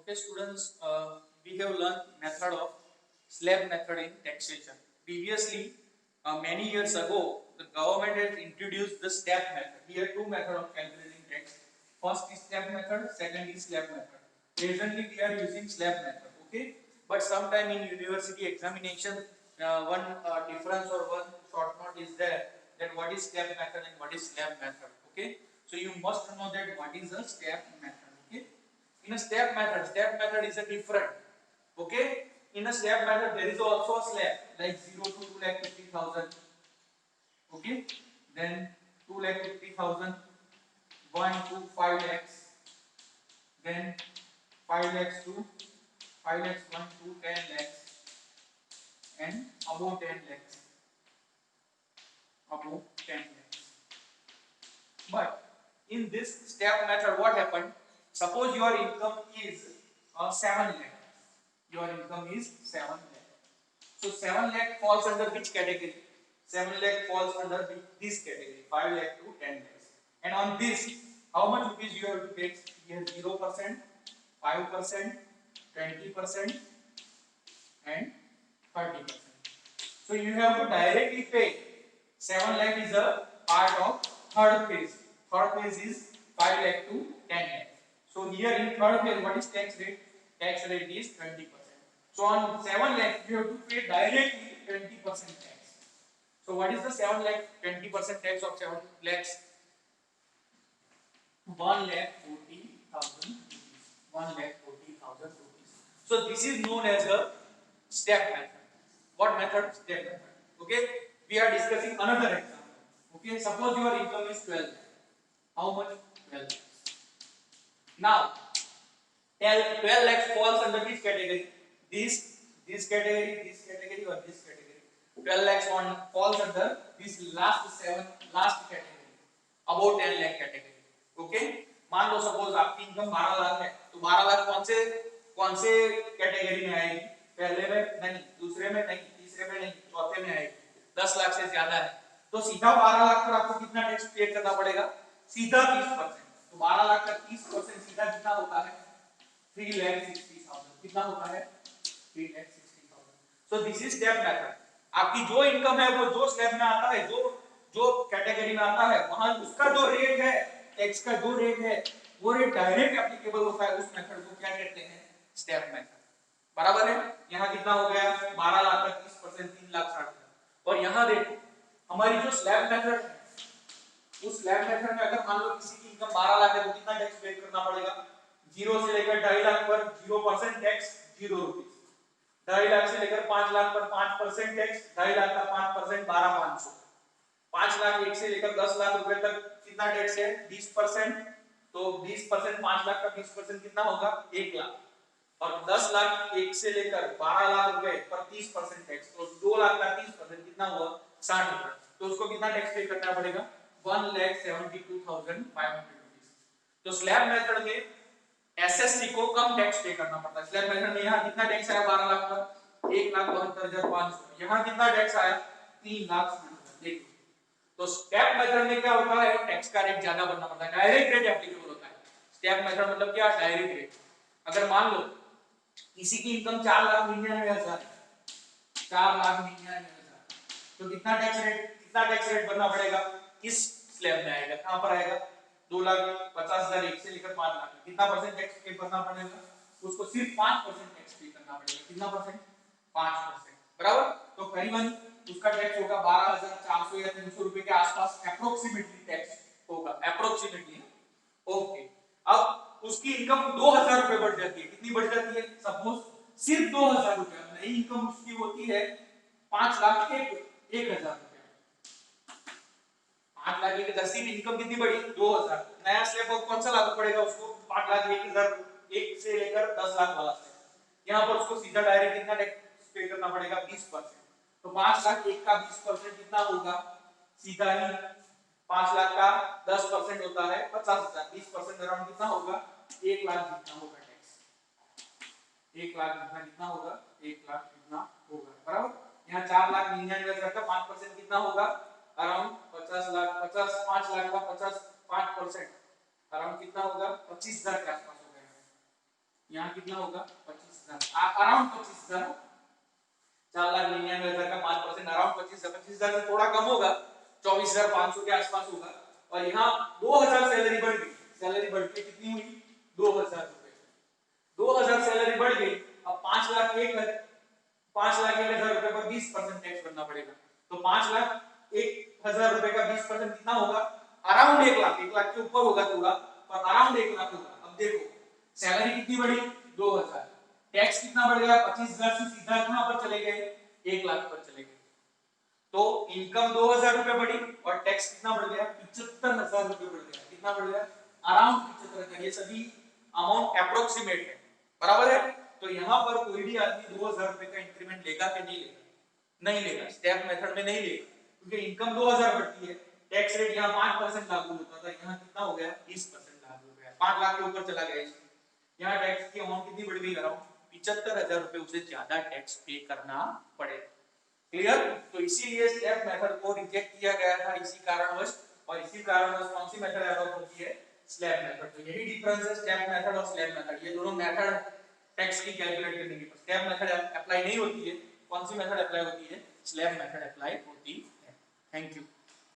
Okay, students, we have learned method of slab method in taxation. Previously, many years ago, the government has introduced the step method. Here, two methods of calculating tax. First is step method, second is slab method. Presently, we are using slab method. Okay, but sometime in university examination, one difference or one short note is there that what is step method and what is slab method. Okay, so you must know that what is a step method. Okay. In a step method is a different. Okay. In a step method, there is also a slab like 0 to 2,50,000. Okay. Then 2,50,000, 1 to 5 lakhs. Then 5 lakhs to 5 lakhs, 1 to 10 lakhs, and above 10 lakhs. Above 10 lakhs. But in this step method, what happened? Suppose your income is 7 lakh. Your income is 7 lakh. So 7 lakh falls under which category? 7 lakh falls under this category, 5 lakh to 10 lakhs. And on this, how much rupees you have to pay? Here 0%, 5%, 20%, and 30%. So you have to directly pay. 7 lakh is a part of third phase. Third phase is 5 lakh to 10 lakh. So here in third phase, what is tax rate? Tax rate is 20%. So on 7 lakh, you have to pay directly 20% tax. So what is the 7 lakh 20% tax of 7 lakhs? 1,40,000 rupees. 1,40,000 rupees. So this is known as a step method. What method? Step method. Okay. We are discussing another example. Okay. Suppose your income is 12 lakh. How much? 12 lakhs. Now, 12 lakhs falls under which category? This category, this category, or this category. 12 lakhs falls under this last category, about 10 lakh category. Okay. मान लो suppose आपकी income 12 lakh है, तो 12 लाख कौन से category में आएगी? पहले में नहीं, दूसरे में नहीं, तीसरे में नहीं, चौथे में आएगी। 10 लाख से ज्यादा है तो सीधा 12 लाख पर आपको कितना टैक्स पे करना पड़ेगा? सीधा 30%। तो 12 लाख का 30% सीधा कितना होता है? 3,60,000। कितना होता है? 3,60,000। So this is step method. आपकी जो इनकम है वो जो स्टेप में आता है, जो कैटेगरी में आता है, वहां उसका जो रेट है, टैक्स का जो रेट है, वो रेट डायरेक्ट एप्लीकेबल होता है। उस मेथड को क्या कहते हैं? Step method. बराबर है। यहाँ कितना हो गया? 12 लाख का 30%, 3,60,000। और यहाँ देखो हमारी जो स्लैब मेथड है, उस स्लैब मेथड में अगर मान लो किसी की इनकम 12 लाख है तो कितना टैक्स पे करना पड़ेगा? 0 से लेकर 2.5 लाख पर 0% टैक्स, 0 रुपीस। 2.5 लाख से लेकर 5 लाख पर 5% टैक्स, 2.5 लाख का 5%, 12,500। 5 लाख 1 से लेकर 10 लाख रुपए तक कितना टैक्स है? 20%। तो 20%, 5 लाख का 20% कितना होगा? 1 लाख। और 10 लाख 1 से लेकर 12 लाख रुपए पर 30% टैक्स, तो 2 लाख का 30% कितना हुआ? 60 हजार। तो उसको कितना टैक्स पे करना पड़ेगा? 1,72,500 रुपीस। तो स्लैब मेथड में एसएसटी को कम टैक्स पे करना पड़ता है। स्लैब मेथड में यहाँ कितना टैक्स आया? 12 लाख पर 1,72,500। यहाँ कितना टैक्स आया? 3,60,000। देखो तो स्टेप मेथड में क्या होता है? टैक्स का रेट ज्यादा भरना पड़ता है, डायरेक्ट रेट एप्लीकेबल होता है। स्टेप मेथड मतलब क्या? Direct rate. अगर मान लो किसी की इनकम 4,99,000, 4,99,000, तो कितना टैक्स रेट भरना पड़ेगा? इस स्लैब में आएगा। कहां पर आएगा? 2,50,000 1 से लेकर 5 लाख, कितना परसेंट टैक्स पे करना पड़ेगा? उसको सिर्फ 5% टैक्स पे करना पड़ेगा। कितना परसेंट? 5%। बराबर। तो करीबन उसका टैक्स होगा 12,400 या 300 रुपए के आसपास अप्रोक्सीमेटली टैक्स होगा, अप्रोक्सीमेटली। ओके। अब उसकी इनकम 2,000 रुपए बढ़ जाती है। कितनी बढ़ जाती है? सपोज सिर्फ 2,000 रुपए। नई इनकम उसकी होती है 5,01,000 रुपए। 5,01,000 की इनकम कितनी बढ़ी? 2,000। नया स्लैब कौन सा लागू पड़ेगा उसको? 5,01,000 1 से लेकर 10 लाख वाला स्लैब। यहाँ पर उसको सीधा डायरेक्ट कितना टैक्स पे करना पड़ेगा? 20%। तो 5 लाख 1 का 20% कितना होगा? सीधा ही 5 लाख का 10% होता है 50,000। 20% अराउंड कितना होगा? 1 लाख जितना होगा टैक्स। 1 लाख जितना कितना होगा? 1 लाख जितना होगा। बराबर। यहाँ 4,99,000 का 5% कितना होगा? अराउंड 5 लाख का 5% अराउंड कितना होगा? 25,000 के आसपास होगा। यहाँ कितना होगा 25,000, अराउंड 25,000, 4,99,000 का 5% अराउंड 25,000 से थोड़ा कम होगा, 24,500 के आसपास होगा। और यहाँ 2,000 सैलरी बढ़ गई, सैलरी बढ़ के कितनी हुई 2,000 रुपए, 2,000 सैलरी बढ़ गई। अब 5,01,000 रुपए पर 20% टैक्स भरना पड़ेगा। तो 5,01,000 रुपए का 20% कितना होगा, अराउंड 1 लाख, 1 लाख के ऊपर होगा थोड़ा, पर अराउंड 1 लाख होगा। अब देखो सैलरी कितनी बढ़ी 2,000, टैक्स कितना बढ़ गया 25,000 से सीधा कहां पर चले गए 1 लाख पर चले गए। तो इनकम 2,000 रुपए बढ़ी और टैक्स कितना बढ़ गया 75,000 रुपए बढ़ गया। कितना बढ़ गया अराउंड 75,000। ये सभी अमाउंट अप्रोक्सीमेट है, बराबर है। तो यहां पर कोई भी आदमी 2,000 रुपए का इंक्रीमेंट लेगा कि नहीं लेगा, नहीं लेगा, स्टेप मेथड में नहीं लेगा, क्योंकि इनकम 2,000 बढ़ती है, टैक्स रेट यहाँ 5% लागू होता था, यहाँ कितना हो गया 20% लागू हो गया, 5 लाख के ऊपर चला गया। यहाँ टैक्स की अमाउंट कितनी बढ़ गई अराउंड 75,000 रुपए, उसे ज्यादा टैक्स पे करना पड़ेगा। क्लियर। तो इसीलिए स्टेप मेथड को रिजेक्ट किया गया था इसी कारणवश, और इसी कारणवश कौन सी मेथड अडॉप्ट होती है स्लैब मेथड। तो यही डिफरेंस है स्टेप मेथड और स्लैब मेथड, ये दोनों मेथड टैक्स की कैलकुलेट करने की। स्टेप मेथड अप्लाई नहीं होती है, कौन सी मेथड अप्लाई होती है स्लैब मेथड अप्लाई होती है। Thank you.